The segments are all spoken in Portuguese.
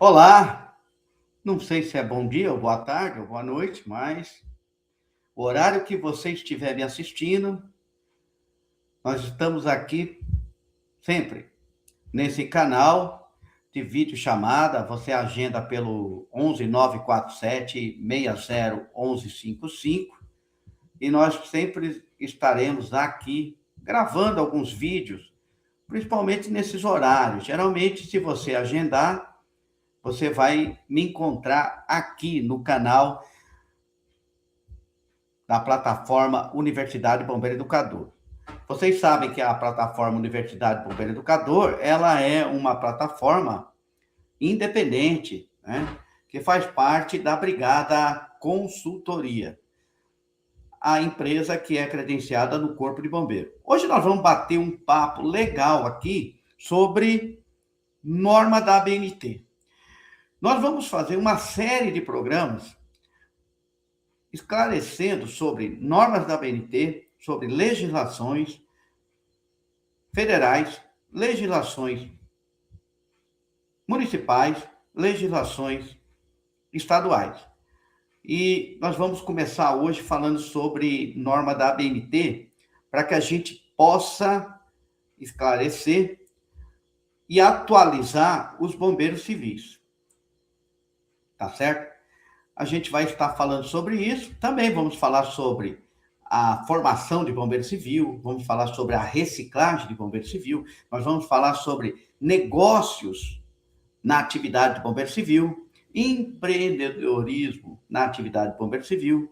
Olá, não sei se é bom dia, ou boa tarde, ou boa noite, mas o horário que você estiver me assistindo, nós estamos aqui sempre nesse canal de videochamada. Você agenda pelo 11 947 60 11 55 e nós sempre estaremos aqui gravando alguns vídeos, principalmente nesses horários. Geralmente, se você agendar, você vai me encontrar aqui no canal da plataforma Universidade Bombeiro Educador. Vocês sabem que a plataforma Universidade Bombeiro Educador, ela é uma plataforma independente, né, que faz parte da Brigada Consultoria, a empresa que é credenciada no Corpo de Bombeiro. Hoje nós vamos bater um papo legal aqui sobre norma da ABNT. Nós vamos fazer uma série de programas esclarecendo sobre normas da ABNT, sobre legislações federais, legislações municipais, legislações estaduais. E nós vamos começar hoje falando sobre norma da ABNT, para que a gente possa esclarecer e atualizar os bombeiros civis. Tá certo? A gente vai estar falando sobre isso. Também vamos falar sobre a formação de bombeiro civil, vamos falar sobre a reciclagem de bombeiro civil, nós vamos falar sobre negócios na atividade de bombeiro civil, empreendedorismo na atividade de bombeiro civil,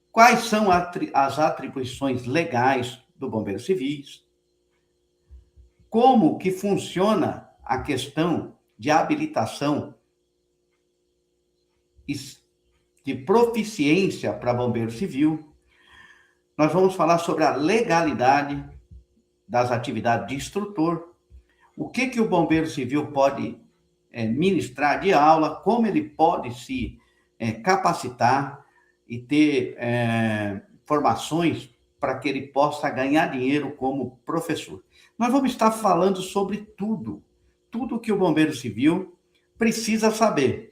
quais são as atribuições legais do bombeiro civil, como que funciona a questão de habilitação de proficiência para bombeiro civil. Nós vamos falar sobre a legalidade das atividades de instrutor, o que o bombeiro civil pode ministrar de aula, como ele pode se capacitar e ter formações para que ele possa ganhar dinheiro como professor. Nós vamos estar falando sobre tudo que o bombeiro civil precisa saber.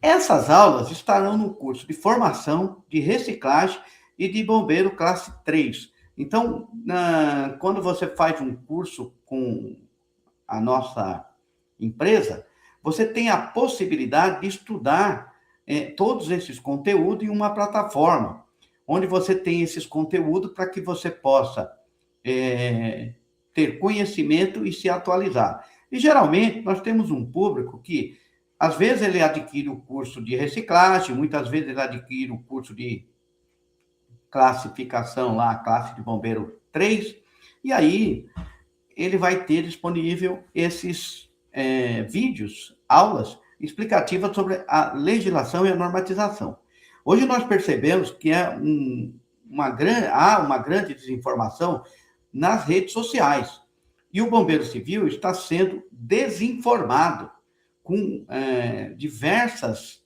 Essas aulas estarão no curso de formação, de reciclagem e de bombeiro classe 3. Então, quando você faz um curso com a nossa empresa, você tem a possibilidade de estudar todos esses conteúdos em uma plataforma, onde você tem esses conteúdos para que você possa ter conhecimento e se atualizar. E, geralmente, nós temos um público que, às vezes, ele adquire o curso de reciclagem, muitas vezes ele adquire o curso de classificação lá, classe de bombeiro 3, e aí ele vai ter disponível esses vídeos, aulas explicativas sobre a legislação e a normatização. Hoje nós percebemos que há uma grande desinformação nas redes sociais, e o bombeiro civil está sendo desinformado com diversas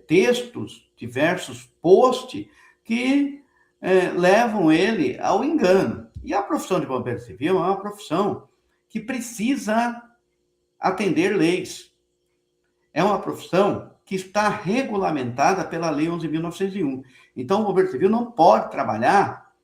textos, diversos posts que levam ele ao engano. E a profissão de bombeiro civil é uma profissão que precisa atender leis. É uma profissão que está regulamentada pela Lei 11.901. Então, o bombeiro civil não pode trabalhar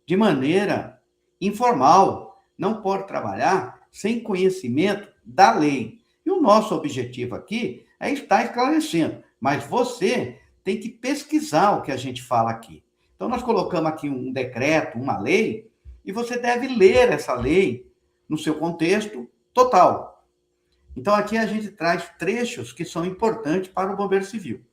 de maneira informal, não pode trabalhar sem conhecimento da lei. E o nosso objetivo aqui é estar esclarecendo, mas você tem que pesquisar o que a gente fala aqui. Então, nós colocamos aqui um decreto, uma lei, e você deve ler essa lei no seu contexto total. Então, aqui a gente traz trechos que são importantes para o bombeiro civil.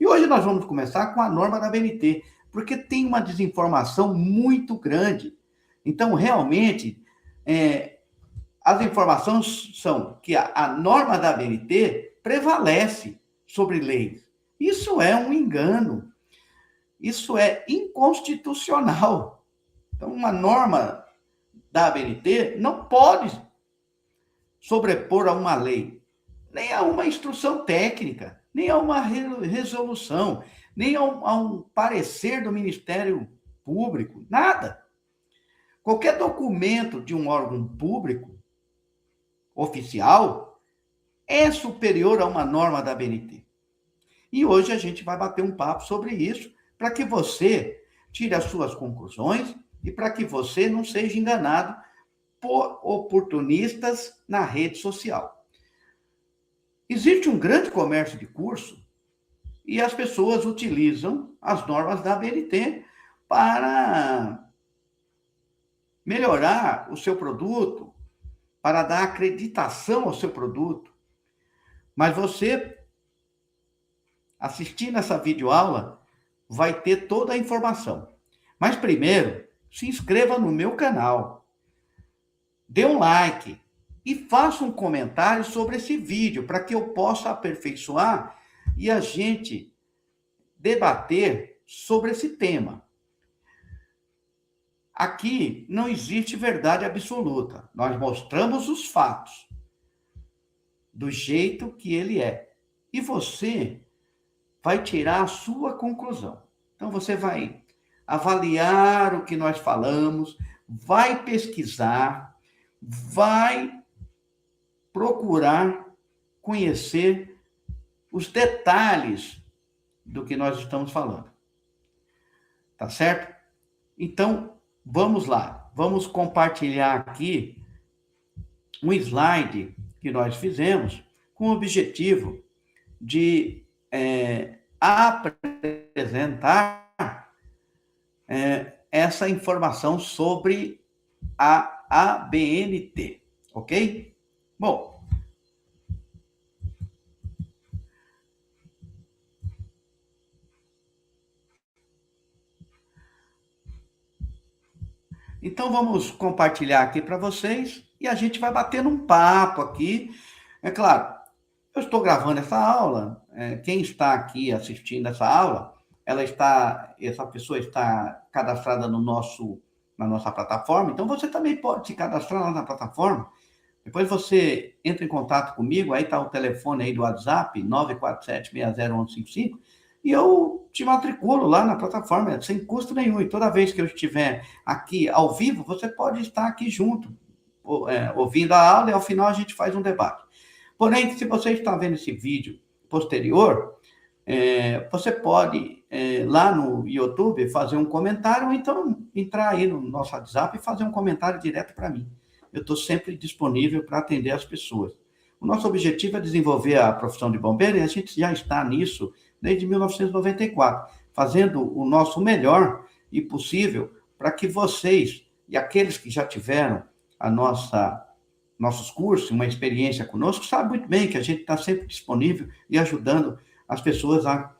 E hoje nós vamos começar com a norma da ABNT, porque tem uma desinformação muito grande. Então, realmente, as informações são que a norma da ABNT prevalece sobre leis. Isso é um engano. Isso é inconstitucional. Então, uma norma da ABNT não pode sobrepor a uma lei, nem a uma instrução técnica, nem a uma resolução, nem a um parecer do Ministério Público, nada. Qualquer documento de um órgão público, oficial, é superior a uma norma da ABNT. E hoje a gente vai bater um papo sobre isso, para que você tire as suas conclusões e para que você não seja enganado por oportunistas na rede social. Existe um grande comércio de curso e as pessoas utilizam as normas da ABNT para melhorar o seu produto, para dar acreditação ao seu produto. Mas você, assistindo essa videoaula, vai ter toda a informação. Mas primeiro, se inscreva no meu canal, dê um like e faça um comentário sobre esse vídeo, para que eu possa aperfeiçoar e a gente debater sobre esse tema. Aqui não existe verdade absoluta. Nós mostramos os fatos do jeito que ele é. E você vai tirar a sua conclusão. Então você vai avaliar o que nós falamos, vai pesquisar, vai procurar conhecer os detalhes do que nós estamos falando. Tá certo? Então, vamos lá. Vamos compartilhar aqui um slide que nós fizemos com o objetivo de apresentar essa informação sobre a ABNT, ok? Bom, então vamos compartilhar aqui para vocês e a gente vai batendo um papo aqui. É claro, eu estou gravando essa aula, quem está aqui assistindo essa aula, essa pessoa está cadastrada na nossa plataforma, então você também pode se cadastrar lá na plataforma. Depois você entra em contato comigo, aí está o telefone aí do WhatsApp, 947-601155, e eu te matriculo lá na plataforma, sem custo nenhum. E toda vez que eu estiver aqui ao vivo, você pode estar aqui junto, ouvindo a aula, e ao final a gente faz um debate. Porém, se você está vendo esse vídeo posterior, você pode, lá no YouTube, fazer um comentário, ou então entrar aí no nosso WhatsApp e fazer um comentário direto para mim. Eu estou sempre disponível para atender as pessoas. O nosso objetivo é desenvolver a profissão de bombeiro e a gente já está nisso desde 1994, fazendo o nosso melhor e possível para que vocês e aqueles que já tiveram nossos cursos, uma experiência conosco, sabem muito bem que a gente está sempre disponível e ajudando as pessoas a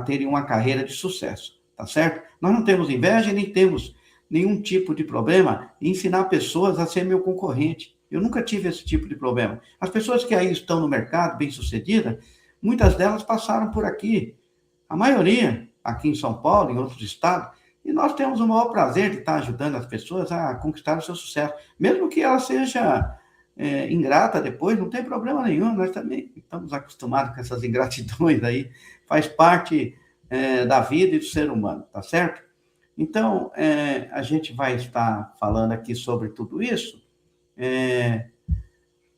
terem uma carreira de sucesso, tá certo? Nós não temos inveja, nem temos nenhum tipo de problema em ensinar pessoas a ser meu concorrente. Eu nunca tive esse tipo de problema. As pessoas que aí estão no mercado, bem-sucedidas, muitas delas passaram por aqui. A maioria, aqui em São Paulo, em outros estados, e nós temos o maior prazer de estar ajudando as pessoas a conquistar o seu sucesso. Mesmo que ela seja ingrata depois, não tem problema nenhum, nós também estamos acostumados com essas ingratidões aí, faz parte da vida e do ser humano, tá certo? Então, a gente vai estar falando aqui sobre tudo isso,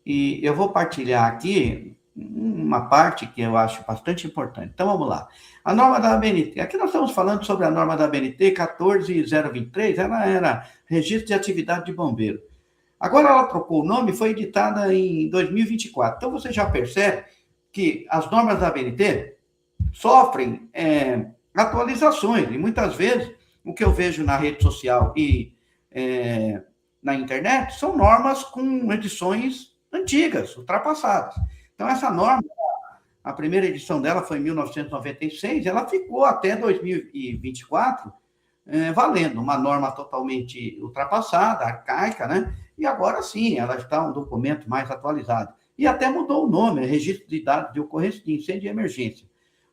e eu vou partilhar aqui uma parte que eu acho bastante importante. Então, vamos lá. A norma da ABNT. Aqui nós estamos falando sobre a norma da ABNT 14023, ela era Registro de Atividade de Bombeiro. Agora ela trocou o nome e foi editada em 2024. Então, você já percebe que as normas da ABNT sofrem atualizações, e muitas vezes o que eu vejo na rede social e na internet são normas com edições antigas, ultrapassadas. Então, essa norma, a primeira edição dela foi em 1996, ela ficou até 2024 valendo, uma norma totalmente ultrapassada, arcaica, né? E agora sim, ela está um documento mais atualizado. E até mudou o nome, Registro de Dados de Ocorrência de Incêndio e Emergência.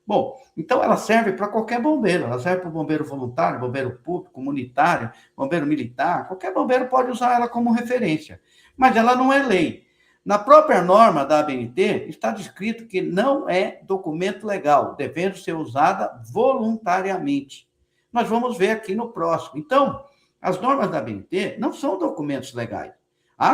Bom, então ela serve para qualquer bombeiro, ela serve para o bombeiro voluntário, bombeiro público, comunitário, bombeiro militar, qualquer bombeiro pode usar ela como referência, mas ela não é lei. Na própria norma da ABNT está descrito que não é documento legal, devendo ser usada voluntariamente. Nós vamos ver aqui no próximo. Então, as normas da ABNT não são documentos legais.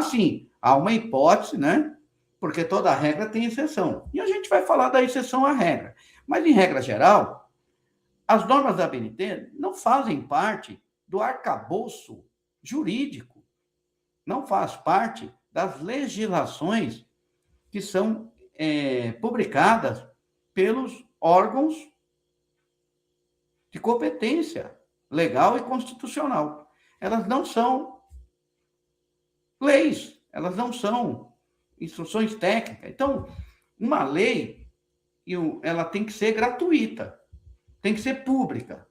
Sim, há uma hipótese, né, porque toda regra tem exceção. E a gente vai falar da exceção à regra. Mas, em regra geral, as normas da BNT não fazem parte do arcabouço jurídico, não faz parte das legislações que são publicadas pelos órgãos de competência legal e constitucional. Elas não são leis, elas não são instruções técnicas. Então, uma lei, ela tem que ser gratuita, tem que ser pública.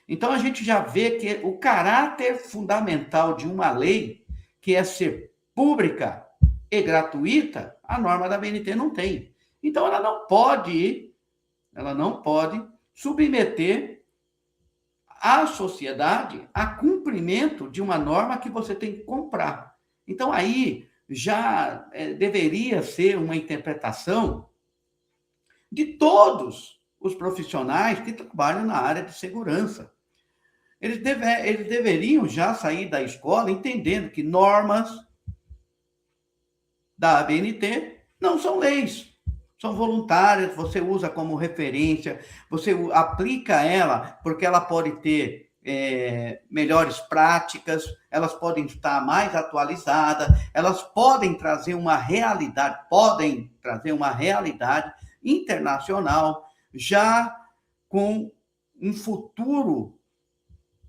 Então, a gente já vê que o caráter fundamental de uma lei, que é ser pública e gratuita, a norma da BNT não tem. Então, ela não pode submeter a sociedade a cumprimento de uma norma que você tem que comprar. Então, aí já deveria ser uma interpretação de todos os profissionais que trabalham na área de segurança. Eles deveriam já sair da escola entendendo que normas da ABNT não são leis, são voluntárias, você usa como referência, você aplica ela porque ela pode ter melhores práticas, elas podem estar mais atualizadas, elas podem trazer uma realidade internacional, já com um futuro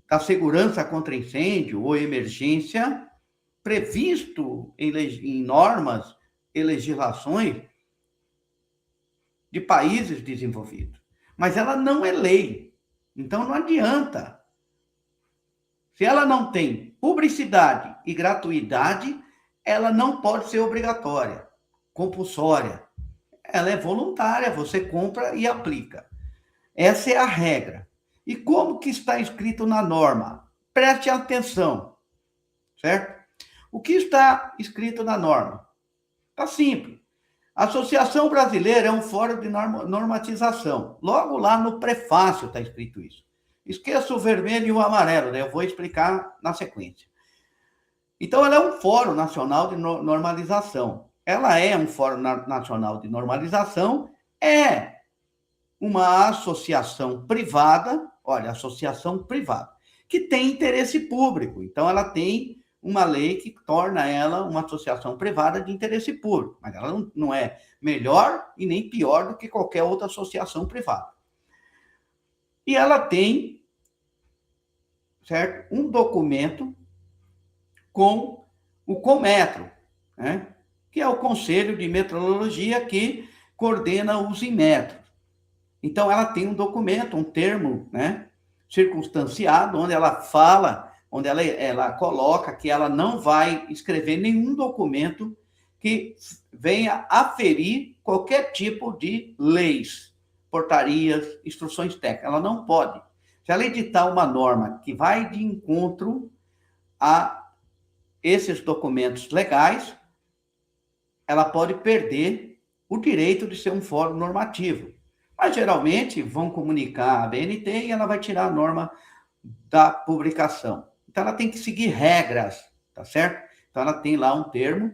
da segurança contra incêndio ou emergência previsto em normas e legislações de países desenvolvidos. Mas ela não é lei. Então, não adianta. Se ela não tem publicidade e gratuidade, ela não pode ser obrigatória, compulsória. Ela é voluntária, você compra e aplica. Essa é a regra. E como que está escrito na norma? Preste atenção, certo? O que está escrito na norma? Está simples. A Associação Brasileira é um fórum de normatização. Logo lá no prefácio está escrito isso. Esqueça o vermelho e o amarelo, né? Eu vou explicar na sequência. Então, ela é um fórum nacional de normalização. Ela é um fórum nacional de normalização, é uma associação privada, olha, associação privada, que tem interesse público. Então, ela tem uma lei que torna ela uma associação privada de interesse público, mas ela não é melhor e nem pior do que qualquer outra associação privada. E ela tem, certo, um documento com o Conmetro, né, que é o Conselho de Metrologia que coordena os Inmetros. Então, ela tem um documento, um termo, né, circunstanciado, onde ela fala, onde ela coloca que ela não vai escrever nenhum documento que venha aferir qualquer tipo de leis, portarias, instruções técnicas. Ela não pode. Se ela editar uma norma que vai de encontro a esses documentos legais, ela pode perder o direito de ser um fórum normativo. Mas, geralmente, vão comunicar a BNT e ela vai tirar a norma da publicação. Então, ela tem que seguir regras, tá certo? Então, ela tem lá um termo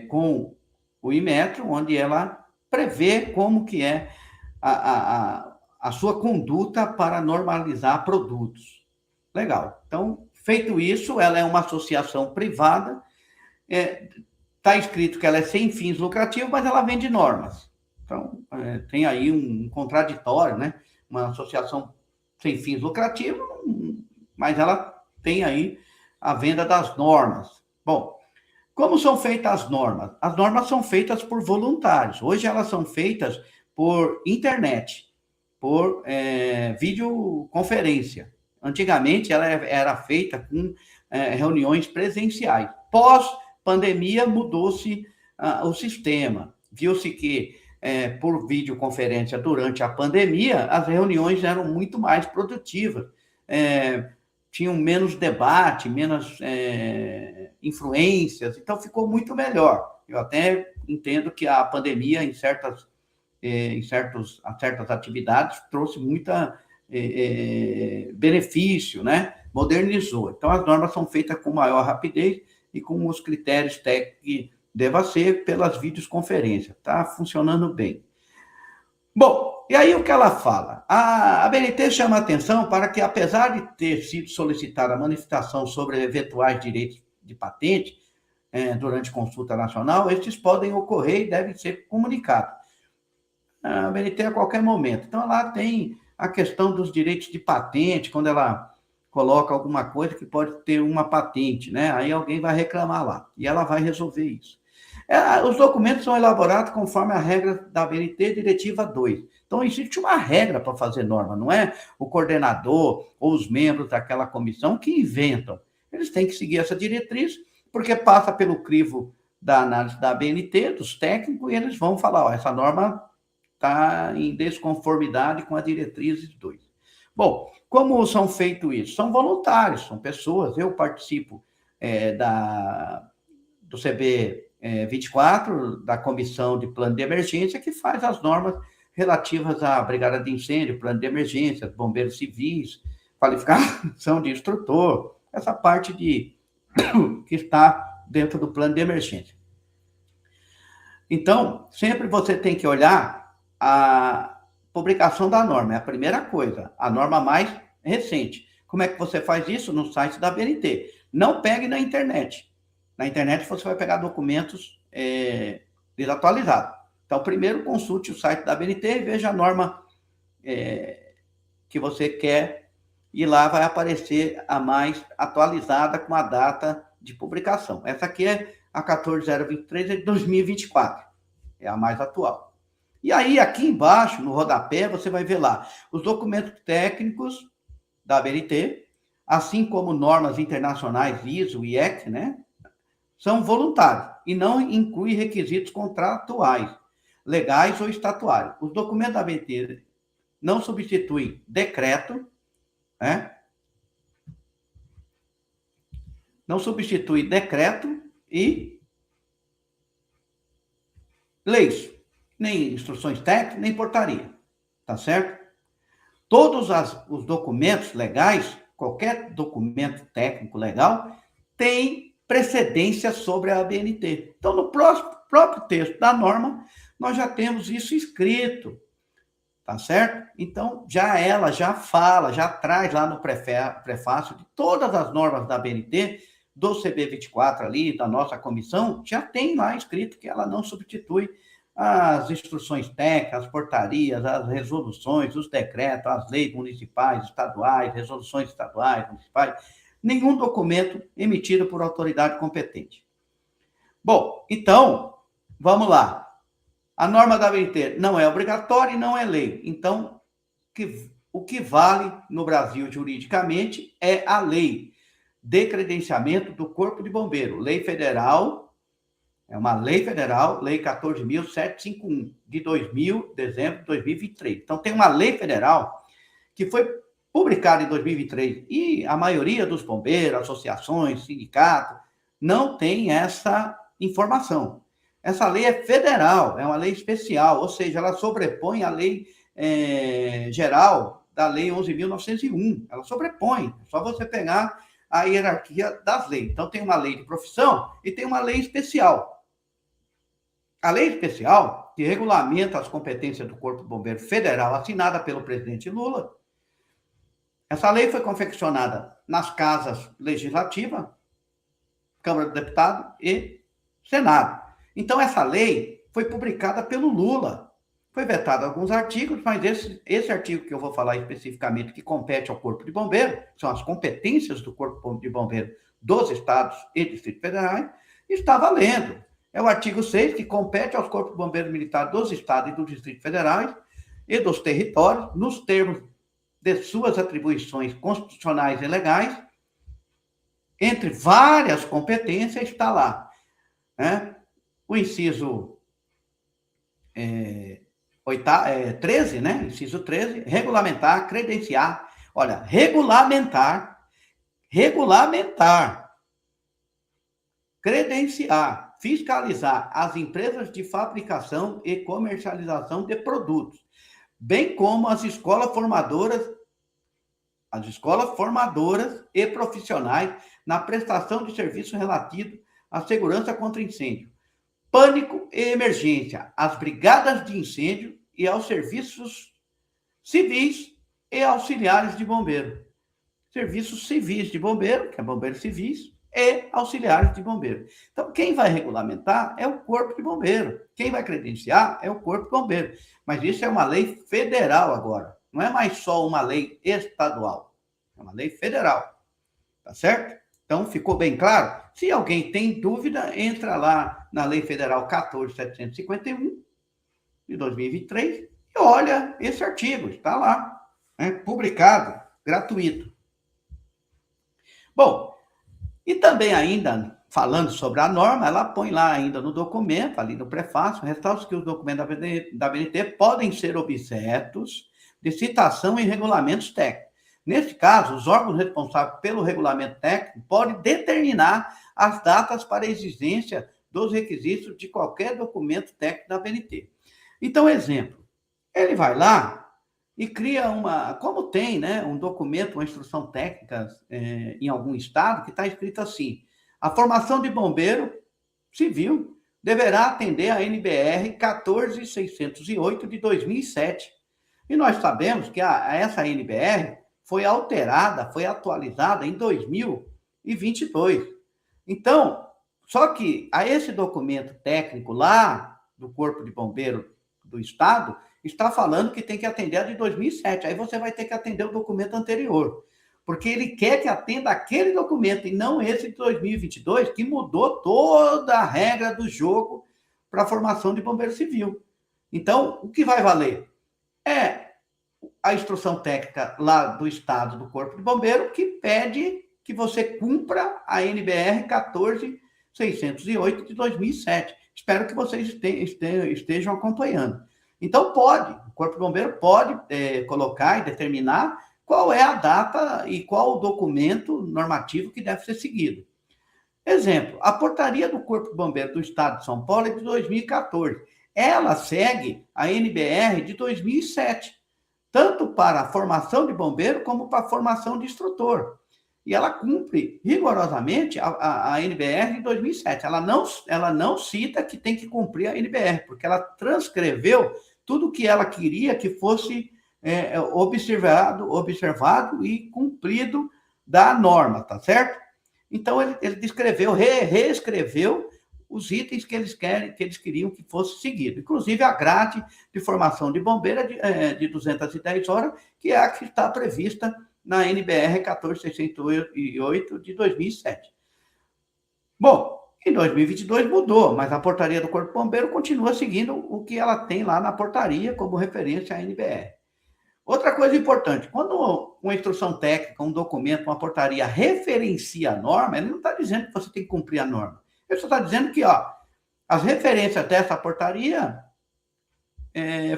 com o Inmetro, onde ela prevê como que é a sua conduta para normalizar produtos. Legal. Então, feito isso, ela é uma associação privada, está escrito que ela é sem fins lucrativos, mas ela vende normas. Então, tem aí um contraditório, né? Uma associação sem fins lucrativos, mas ela tem aí a venda das normas. Bom, como são feitas as normas? As normas são feitas por voluntários. Hoje elas são feitas por internet, por videoconferência. Antigamente ela era feita com reuniões presenciais. Pós-pandemia mudou-se o sistema. Viu-se que por videoconferência durante a pandemia, as reuniões eram muito mais produtivas, tinham menos debate, menos influências, então ficou muito melhor. Eu até entendo que a pandemia, em certas atividades, trouxe muita benefício, né? Modernizou. Então, as normas são feitas com maior rapidez e com os critérios técnicos deva ser pelas videoconferências. Está funcionando bem. Bom, e aí o que ela fala? A ABNT chama a atenção para que, apesar de ter sido solicitada a manifestação sobre eventuais direitos de patente durante consulta nacional, estes podem ocorrer e devem ser comunicados. A ABNT a qualquer momento. Então, lá tem a questão dos direitos de patente, quando ela coloca alguma coisa que pode ter uma patente, né? Aí alguém vai reclamar lá, e ela vai resolver isso. Os documentos são elaborados conforme a regra da ABNT Diretiva 2. Então, existe uma regra para fazer norma, não é o coordenador ou os membros daquela comissão que inventam. Eles têm que seguir essa diretriz, porque passa pelo crivo da análise da ABNT, dos técnicos, e eles vão falar, ó, essa norma está em desconformidade com a diretriz 2. Bom, como são feitos isso? São voluntários, são pessoas. Eu participo do CB 24, da Comissão de Plano de Emergência, que faz as normas relativas à brigada de incêndio, plano de emergência, bombeiros civis, qualificação de instrutor, essa parte que está dentro do plano de emergência. Então, sempre você tem que olhar a publicação da norma, é a primeira coisa, a norma mais recente. Como é que você faz isso? No site da ABNT. Não pegue na internet. Na internet você vai pegar documentos desatualizados. Então, primeiro consulte o site da ABNT e veja a norma que você quer, e lá vai aparecer a mais atualizada com a data de publicação. Essa aqui é a 14023 de 2024, é a mais atual. E aí, aqui embaixo, no rodapé, você vai ver lá os documentos técnicos da ABNT, assim como normas internacionais ISO e IEC, né? São voluntários e não inclui requisitos contratuais, legais ou estatuários. Os documentos da ABNT não substituem decreto, né? Não substitui decreto e leis, nem instruções técnicas, nem portaria, tá certo? Todos os documentos legais, qualquer documento técnico legal, tem precedência sobre a ABNT. Então, no próprio texto da norma, nós já temos isso escrito, tá certo? Então, ela já fala, já traz lá no prefácio de todas as normas da ABNT, do CB24 ali, da nossa comissão, já tem lá escrito que ela não substitui as instruções técnicas, as portarias, as resoluções, os decretos, as leis municipais, estaduais, resoluções estaduais, municipais, nenhum documento emitido por autoridade competente. Bom, então, vamos lá. A norma da ABNT não é obrigatória e não é lei. Então, o que vale no Brasil juridicamente é a lei de credenciamento do Corpo de Bombeiro, lei federal. É uma lei federal, Lei 14.751, de dezembro de 2023. Então, tem uma lei federal que foi publicada em 2023 e a maioria dos bombeiros, associações, sindicatos, não tem essa informação. Essa lei é federal, é uma lei especial, ou seja, ela sobrepõe a lei geral da Lei 11.901. Ela sobrepõe, é só você pegar a hierarquia das leis. Então, tem uma lei de profissão e tem uma lei especial. A lei especial, que regulamenta as competências do Corpo de Bombeiro Federal, assinada pelo presidente Lula, essa lei foi confeccionada nas casas legislativas, Câmara dos Deputados e Senado. Então, essa lei foi publicada pelo Lula. Foi vetado alguns artigos, mas esse artigo que eu vou falar especificamente, que compete ao Corpo de Bombeiro, são as competências do Corpo de Bombeiro dos estados e distritos federais, está valendo. É o artigo 6, que compete aos Corpos de Bombeiros Militares dos estados e dos distritos federais e dos territórios, nos termos de suas atribuições constitucionais e legais, entre várias competências, está lá, né? O inciso 13, né? Inciso 13, regulamentar, credenciar. Olha, regulamentar, credenciar, fiscalizar as empresas de fabricação e comercialização de produtos, bem como as escolas formadoras e profissionais na prestação de serviço relativo à segurança contra incêndio, pânico e emergência, às brigadas de incêndio e aos serviços civis e auxiliares de bombeiro. Serviços civis de bombeiro, que é bombeiros civis, e auxiliares de bombeiro. Então, quem vai regulamentar é o Corpo de Bombeiro. Quem vai credenciar é o Corpo de Bombeiro. Mas isso é uma lei federal agora. Não é mais só uma lei estadual. É uma lei federal. Tá certo? Então, ficou bem claro? Se alguém tem dúvida, entra lá na Lei Federal 14.751, de 2023, e olha esse artigo. Está lá, né? Publicado, gratuito. Bom, e também ainda, falando sobre a norma, ela põe lá ainda no documento, ali no prefácio, ressalta que os documentos da BNT podem ser objetos de citação em regulamentos técnicos. Nesse caso, os órgãos responsáveis pelo regulamento técnico podem determinar as datas para a exigência dos requisitos de qualquer documento técnico da BNT. Então, exemplo, ele vai lá e cria como tem, né, um documento, uma instrução técnica em algum estado, que está escrito assim: a formação de bombeiro civil deverá atender a NBR 14.608 de 2007. E nós sabemos que essa NBR foi alterada, foi atualizada em 2022. Então, só que a esse documento técnico lá do Corpo de Bombeiro do Estado está falando que tem que atender a de 2007. Aí você vai ter que atender o documento anterior, porque ele quer que atenda aquele documento e não esse de 2022, que mudou toda a regra do jogo para a formação de bombeiro civil. Então, o que vai valer é a instrução técnica lá do Estado do Corpo de Bombeiro, que pede que você cumpra a NBR 14.608 de 2007. Espero que vocês estejam acompanhando. Então, o Corpo de Bombeiro pode colocar e determinar qual é a data e qual o documento normativo que deve ser seguido. Exemplo, a portaria do Corpo de Bombeiro do Estado de São Paulo é de 2014. Ela segue a NBR de 2007. Tanto para a formação de bombeiro como para a formação de instrutor. E ela cumpre rigorosamente a NBR de 2007. Ela não cita que tem que cumprir a NBR, porque ela transcreveu tudo o que ela queria que fosse observado e cumprido da norma, tá certo? Então, ele descreveu, reescreveu os itens que eles queriam que fosse seguido. Inclusive, a grade de formação de bombeiro de 210 horas, que é a que está prevista na NBR 14.608 de 2007. Bom, em 2022 mudou, mas a portaria do Corpo de Bombeiro continua seguindo o que ela tem lá na portaria como referência à NBR. Outra coisa importante, quando uma instrução técnica, um documento, uma portaria referencia a norma, ele não está dizendo que você tem que cumprir a norma. Ele só está dizendo que as referências dessa portaria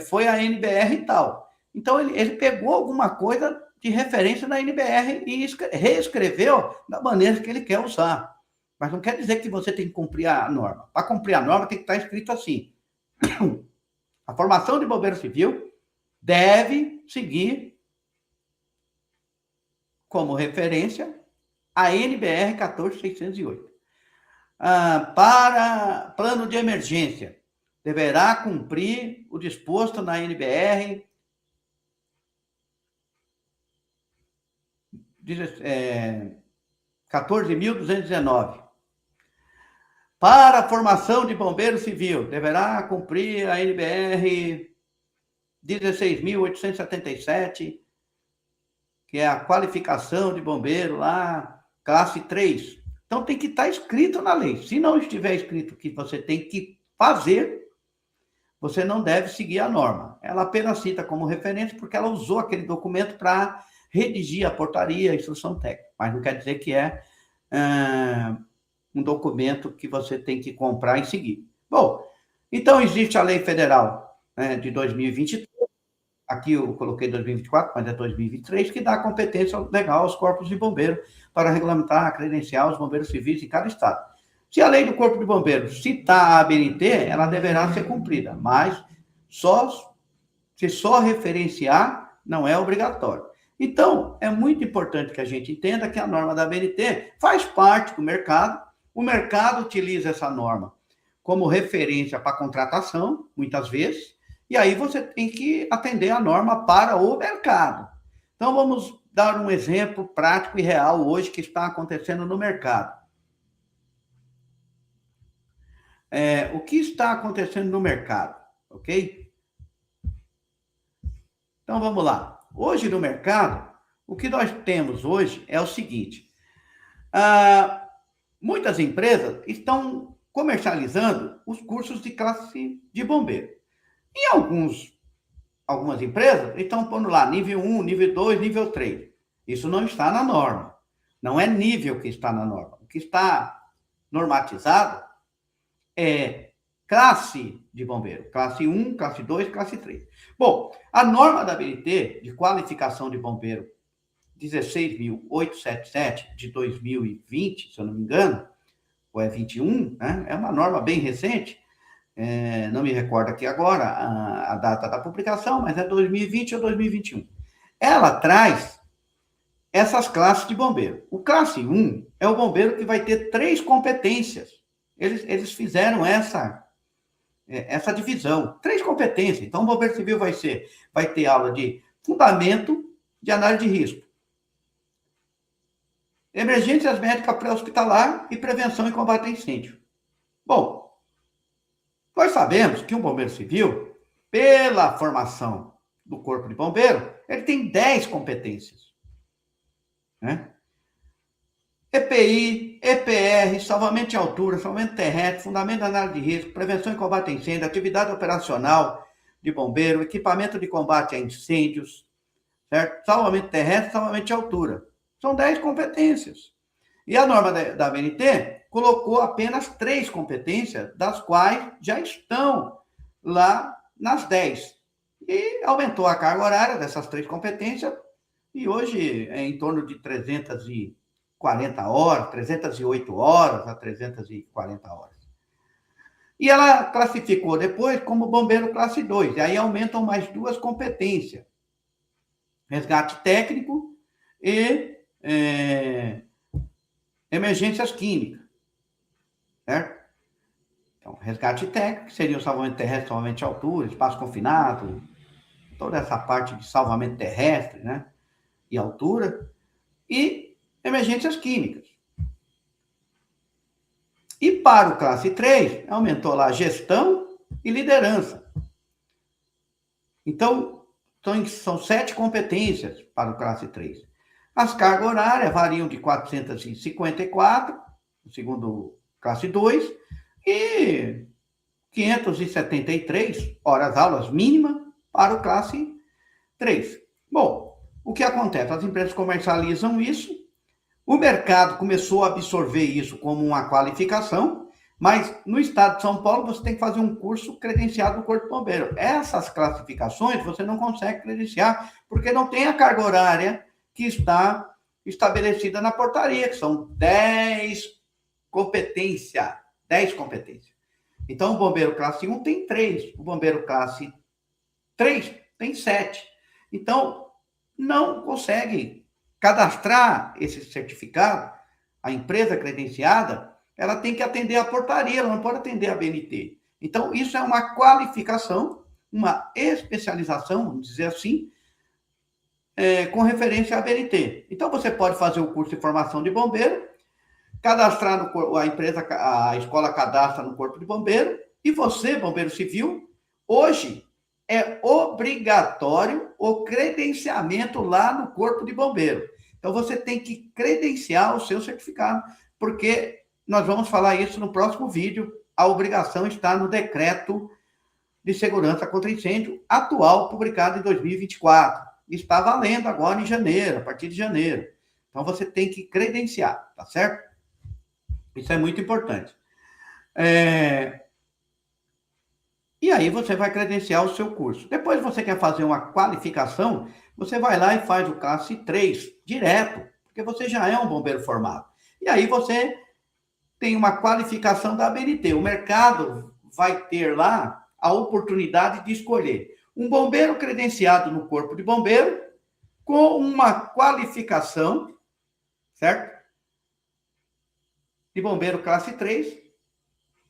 foi a NBR e tal. Então, ele pegou alguma coisa de referência da NBR e reescreveu da maneira que ele quer usar. Mas não quer dizer que você tem que cumprir a norma. Para cumprir a norma, tem que estar escrito assim: a formação de bombeiro civil deve seguir como referência a NBR 14.608. Para plano de emergência, deverá cumprir o disposto na NBR 14.219. Para a formação de bombeiro civil, deverá cumprir a NBR 16.877, que é a qualificação de bombeiro lá, classe 3. Então, tem que estar escrito na lei. Se não estiver escrito que você tem que fazer, você não deve seguir a norma. Ela apenas cita como referência porque ela usou aquele documento para redigir a portaria, a instrução técnica. Mas não quer dizer que é um documento que você tem que comprar e seguir. Bom, então existe a Lei Federal de 2023, aqui eu coloquei 2024, mas é 2023, que dá competência legal aos corpos de bombeiro para regulamentar, credenciar os bombeiros civis em cada estado. Se a lei do Corpo de Bombeiros citar a ABNT, ela deverá ser cumprida, mas se só referenciar, não é obrigatório. Então, é muito importante que a gente entenda que a norma da ABNT faz parte do mercado, o mercado utiliza essa norma como referência para contratação, muitas vezes, e aí você tem que atender a norma para o mercado. Então, vamos dar um exemplo prático e real hoje que está acontecendo no mercado. O que está acontecendo no mercado, ok? Então, vamos lá. Hoje no mercado, o que nós temos hoje é o seguinte, muitas empresas estão comercializando os cursos de classe de bombeiro. E algumas empresas estão pondo lá nível 1, nível 2, nível 3. Isso não está na norma. Não é nível que está na norma. O que está normatizado é classe de bombeiro. Classe 1, classe 2, classe 3. Bom, a norma da ABNT de qualificação de bombeiro 16.877 de 2020, se eu não me engano, ou é 21, né? É uma norma bem recente, não me recordo aqui agora a data da publicação, mas é 2020 ou 2021. Ela traz essas classes de bombeiro. O classe 1 é o bombeiro que vai ter 3 competências. Eles fizeram essa divisão, 3 competências. Então, o bombeiro civil vai ter aula de fundamento de análise de risco, emergências médicas pré-hospitalar e prevenção e combate a incêndio. Bom, nós sabemos que um bombeiro civil, pela formação do Corpo de Bombeiro, ele tem 10 competências, né? EPI, EPR, salvamento de altura, salvamento terrestre, fundamento de análise de risco, prevenção e combate a incêndio, atividade operacional de bombeiro, equipamento de combate a incêndios, certo? Salvamento terrestre, salvamento de altura. São 10 competências. E a norma da ABNT colocou apenas 3 competências, das quais já estão lá nas 10. E aumentou a carga horária dessas 3 competências, e hoje é em torno de 340 horas, 308 horas a 340 horas. E ela classificou depois como bombeiro classe 2, e aí aumentam mais 2 competências. Resgate técnico e emergências químicas, certo? Então, resgate técnico, seria o salvamento terrestre, salvamento de altura, espaço confinado, toda essa parte de salvamento terrestre, né? E altura, e emergências químicas. E para o classe 3, aumentou lá gestão e liderança. Então, são 7 competências para o classe 3. As cargas horárias variam de 454, segundo classe 2, e 573 horas-aulas mínima para o classe 3. Bom, o que acontece? As empresas comercializam isso, o mercado começou a absorver isso como uma qualificação, mas no estado de São Paulo você tem que fazer um curso credenciado do Corpo de Bombeiro. Essas classificações você não consegue credenciar, porque não tem a carga horária que está estabelecida na portaria, que são 10 competências. 10 competências. Então, o bombeiro classe 1 tem 3, o bombeiro classe 3 tem 7. Então, não consegue cadastrar esse certificado. A empresa credenciada, ela tem que atender a portaria, ela não pode atender a ABNT. Então, isso é uma qualificação, uma especialização, vamos dizer assim, com referência à ABNT. Então, você pode fazer o curso de formação de bombeiro, cadastrar a escola cadastra no Corpo de Bombeiro, e você, bombeiro civil, hoje é obrigatório o credenciamento lá no Corpo de Bombeiro. Então, você tem que credenciar o seu certificado, porque nós vamos falar isso no próximo vídeo. A obrigação está no Decreto de Segurança contra Incêndio atual, publicado em 2024. Está valendo agora em janeiro, a partir de janeiro. Então, você tem que credenciar, tá certo? Isso é muito importante. E aí você vai credenciar o seu curso. Depois você quer fazer uma qualificação, você vai lá e faz o classe 3 direto, porque você já é um bombeiro formado. E aí você tem uma qualificação da ABNT. O mercado vai ter lá a oportunidade de escolher um bombeiro credenciado no Corpo de Bombeiro com uma qualificação, certo? De bombeiro classe 3,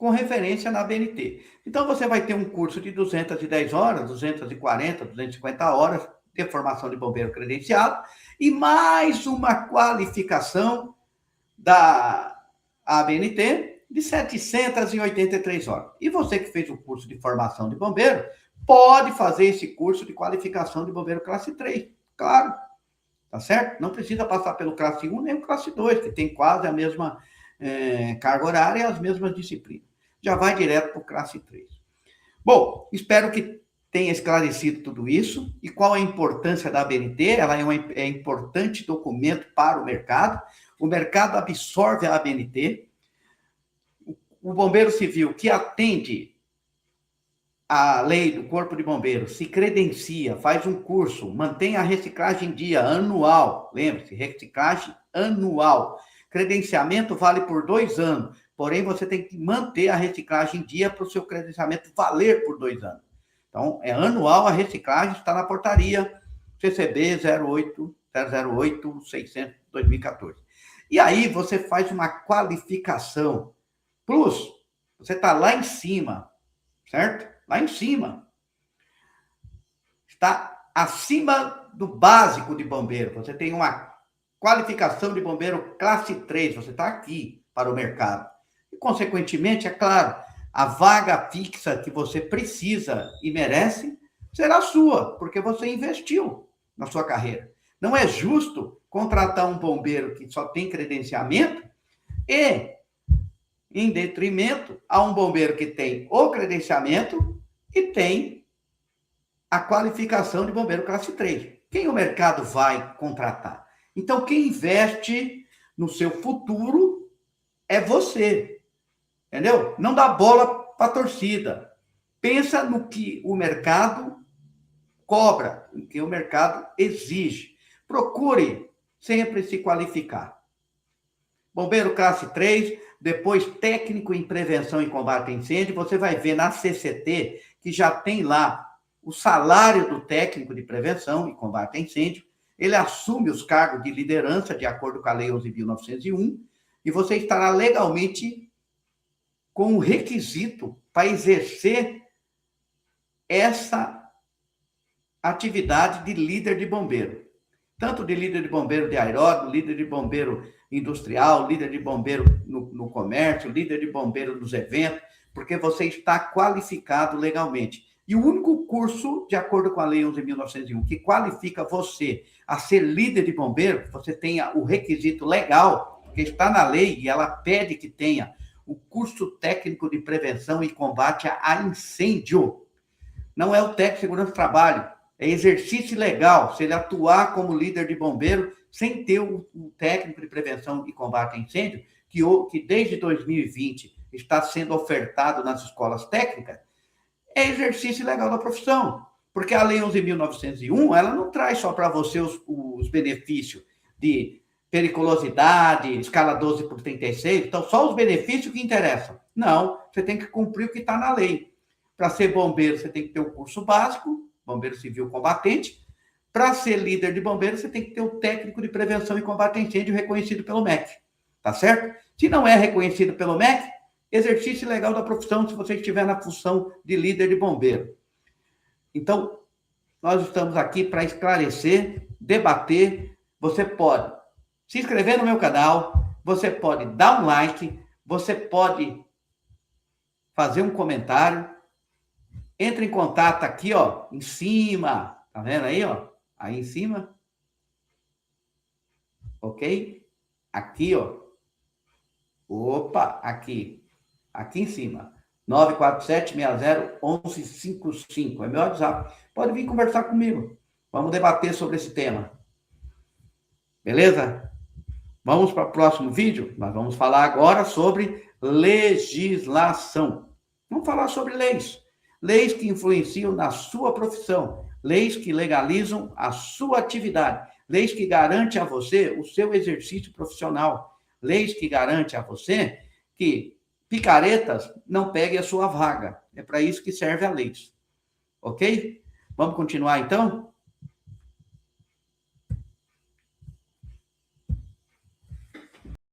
com referência na ABNT. Então, você vai ter um curso de 210 horas, 240, 250 horas de formação de bombeiro credenciado e mais uma qualificação da ABNT de 783 horas. E você que fez o curso de formação de bombeiro, pode fazer esse curso de qualificação de bombeiro classe 3, claro, tá certo? Não precisa passar pelo classe 1 nem o classe 2, que tem quase a mesma carga horária e as mesmas disciplinas. Já vai direto para o classe 3. Bom, espero que tenha esclarecido tudo isso. E qual a importância da ABNT? Ela é um importante documento para o mercado. O mercado absorve a ABNT. O bombeiro civil que atende a lei do Corpo de Bombeiros se credencia, faz um curso, mantém a reciclagem em dia, anual. Lembre-se, reciclagem anual. Credenciamento vale por 2 anos. Porém, você tem que manter a reciclagem em dia para o seu credenciamento valer por 2 anos. Então, é anual a reciclagem, está na portaria CCB 008-600-2014. E aí, você faz uma qualificação. Plus, você está lá em cima, certo? Lá em cima. Está acima do básico de bombeiro. Você tem uma qualificação de bombeiro classe 3. Você está aqui para o mercado. E, consequentemente, é claro, a vaga fixa que você precisa e merece será sua, porque você investiu na sua carreira. Não é justo contratar um bombeiro que só tem credenciamento e, em detrimento, a um bombeiro que tem o credenciamento e tem a qualificação de bombeiro classe 3. Quem o mercado vai contratar? Então, quem investe no seu futuro é você. Entendeu? Não dá bola para a torcida. Pensa no que o mercado cobra, no que o mercado exige. Procure sempre se qualificar. Bombeiro classe 3, depois técnico em prevenção e combate a incêndio, você vai ver na CCT que já tem lá o salário do técnico de prevenção e combate a incêndio, ele assume os cargos de liderança de acordo com a Lei 11.901 e você estará legalmente com o requisito para exercer essa atividade de líder de bombeiro. Tanto de líder de bombeiro de aeródromo, líder de bombeiro industrial, líder de bombeiro no comércio, líder de bombeiro nos eventos, porque você está qualificado legalmente. E o único curso, de acordo com a Lei 11.901, que qualifica você a ser líder de bombeiro, você tenha o requisito legal, que está na lei e ela pede que tenha o curso técnico de prevenção e combate a incêndio. Não é o técnico de segurança do trabalho, é exercício legal, se ele atuar como líder de bombeiro sem ter o técnico de prevenção e combate a incêndio, que desde 2020 está sendo ofertado nas escolas técnicas, é exercício legal da profissão. Porque a Lei 11.901, ela não traz só para você os benefícios de periculosidade, escala 12/36, então só os benefícios que interessam. Não, você tem que cumprir o que está na lei. Para ser bombeiro, você tem que ter o curso básico, bombeiro civil combatente. Para ser líder de bombeiro, você tem que ter o técnico de prevenção e combate a incêndio reconhecido pelo MEC. Tá certo? Se não é reconhecido pelo MEC, exercício legal da profissão se você estiver na função de líder de bombeiro. Então, nós estamos aqui para esclarecer, debater. Você pode se inscrever no meu canal, você pode dar um like, você pode fazer um comentário. Entre em contato aqui, ó, em cima. Tá vendo aí, ó? Aí em cima. Ok? Aqui, ó. Opa, aqui. Aqui em cima. 947-60-1155. É meu WhatsApp. Pode vir conversar comigo. Vamos debater sobre esse tema. Beleza? Vamos para o próximo vídeo? Nós vamos falar agora sobre legislação. Vamos falar sobre leis. Leis que influenciam na sua profissão. Leis que legalizam a sua atividade. Leis que garantem a você o seu exercício profissional. Leis que garantem a você que picaretas não peguem a sua vaga. É para isso que serve a lei. Ok? Vamos continuar então?